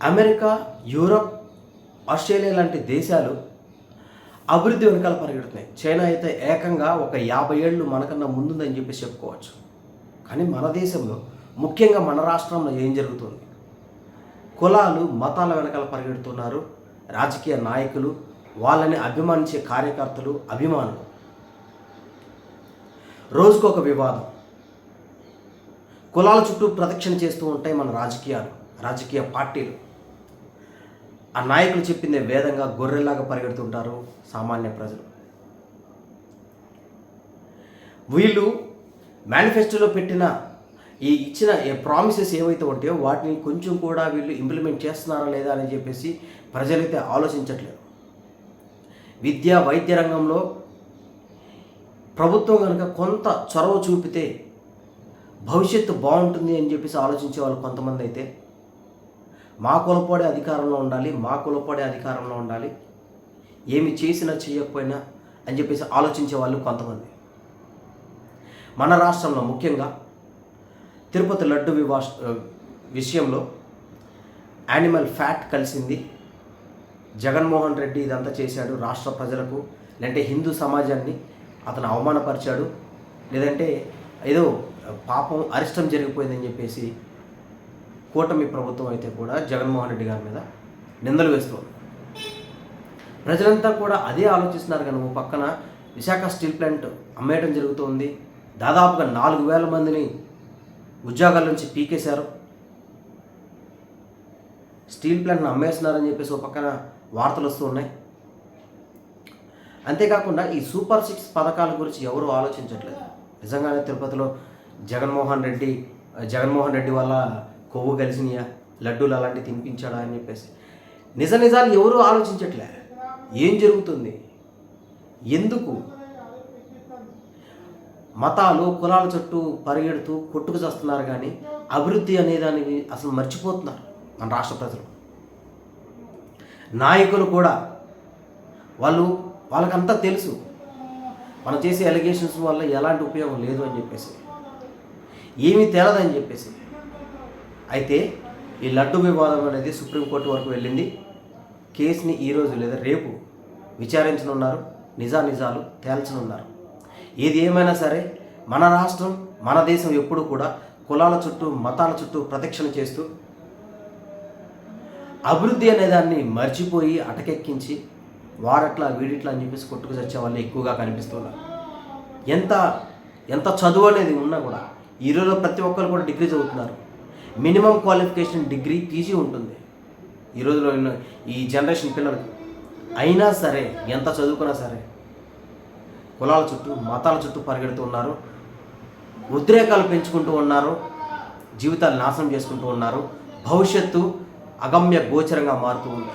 America, Europe, Australia లాంటి దేశాలు అభివృద్ధి వెనకాల పరిగెడుతున్నాయి. చైనా అయితే ఏకంగా ఒక 50 ఏళ్ళు మనకన్నా ముందుందని చెప్పేసి చెప్పుకోవచ్చు. కానీ మన దేశంలో, ముఖ్యంగా మన రాష్ట్రంలో ఏం జరుగుతుంది? కులాలు, మతాల వెనకాల పరిగెడుతున్నారు రాజకీయ నాయకులు, వాళ్ళని అభిమానించే కార్యకర్తలు, అభిమానులు. రోజుకొక వివాదం. కులాల చుట్టూ ప్రదక్షిణ చేస్తూ ఉంటాయి మన రాజకీయాలు, రాజకీయ పార్టీలు. ఆ నాయకులు చెప్పిందే వేదంగా గొర్రెల్లాగా పరిగెడుతుంటారు సామాన్య ప్రజలు. వీళ్ళు మేనిఫెస్టోలో పెట్టిన ఇచ్చిన ప్రామిసెస్ ఏవైతే ఉంటాయో వాటిని కొంచెం కూడా వీళ్ళు ఇంప్లిమెంట్ చేస్తున్నారా లేదా అని చెప్పేసి ప్రజలైతే ఆలోచించట్లేదు. విద్య, వైద్య రంగంలో ప్రభుత్వం కనుక కొంత చొరవ చూపితే భవిష్యత్తు బాగుంటుంది అని చెప్పేసి ఆలోచించే వాళ్ళు కొంతమంది అయితే, మా కులపోడే అధికారంలో ఉండాలి, మా కులపోడే అధికారంలో ఉండాలి, ఏమి చేసినా చేయకపోయినా అని చెప్పేసి ఆలోచించే వాళ్ళు కొంతమంది. మన రాష్ట్రంలో ముఖ్యంగా తిరుపతి లడ్డు విషయంలో యానిమల్ ఫ్యాట్ కలిసింది. జగన్మోహన్ రెడ్డి ఇదంతా చేశాడు రాష్ట్ర ప్రజలకు, లేదంటే హిందూ సమాజాన్ని అతను అవమానపరిచాడు, లేదంటే ఏదో పాపం అరిష్టం జరిగిపోయిందని చెప్పేసి కూటమి ప్రభుత్వం అయితే కూడా జగన్మోహన్ రెడ్డి గారి మీద నిందలు వేస్తుంది. ప్రజలంతా కూడా అదే ఆలోచిస్తున్నారు. కానీ ఓ పక్కన విశాఖ స్టీల్ ప్లాంట్ అమ్మేయడం జరుగుతుంది. దాదాపుగా 4,000 మందిని ఉద్యోగాల నుంచి పీకేశారు. స్టీల్ ప్లాంట్ను అమ్మేస్తున్నారని చెప్పేసి ఓ పక్కన వార్తలు వస్తూ ఉన్నాయి. అంతేకాకుండా ఈ సూపర్ 6 పథకాల గురించి ఎవరు ఆలోచించట్లేదు. నిజంగానే తిరుపతిలో జగన్మోహన్ రెడ్డి వల్ల కొవ్వు కలిసినయా, లడ్డూలు అలాంటివి తినిపించాడా అని చెప్పేసి నిజాలు ఎవరు ఆలోచించట్లే. ఏం జరుగుతుంది? ఎందుకు మతాలు, కులాల చుట్టూ పరిగెడుతూ కొట్టుకు చేస్తున్నారు, కానీ అభివృద్ధి అనేదానికి అసలు మర్చిపోతున్నారు మన రాష్ట్ర ప్రజలు. నాయకులు కూడా వాళ్ళకంతా తెలుసు మనం చేసే అలిగేషన్స్ వల్ల ఎలాంటి ఉపయోగం లేదు అని చెప్పేసి, ఏమీ తేలదని చెప్పేసి. అయితే ఈ లడ్డు వివాదం అనేది సుప్రీంకోర్టు వరకు వెళ్ళింది. కేసుని ఈరోజు లేదా రేపు విచారించనున్నారు, నిజాలు తేల్చనున్నారు. ఏది ఏమైనా సరే మన రాష్ట్రం, మన దేశం ఎప్పుడు కూడా కులాల చుట్టూ, మతాల చుట్టూ ప్రదక్షిణ చేస్తూ అభివృద్ధి అనేదాన్ని మర్చిపోయి అటకెక్కించి వాడట్లా వీడిట్లా అని చెప్పేసి కొట్టుకు చచ్చే వాళ్ళు ఎక్కువగా కనిపిస్తున్నారు. ఎంత చదువు అనేది ఉన్నా కూడా ఈ రోజులో ప్రతి ఒక్కరు కూడా డిగ్రీ చదువుతున్నారు. మినిమం క్వాలిఫికేషన్ డిగ్రీ, పీజీ ఉంటుంది ఈ రోజులో ఈ జనరేషన్ పిల్లలకి. అయినా సరే ఎంత చదువుకున్నా సరే కులాల చుట్టూ, మతాల చుట్టూ పరిగెడుతూ ఉన్నారు, ఉద్రేకాలు పెంచుకుంటూ ఉన్నారు, జీవితాలు నాశనం చేసుకుంటూ ఉన్నారు, భవిష్యత్తు అగమ్య గోచరంగా మారుతూ ఉంది.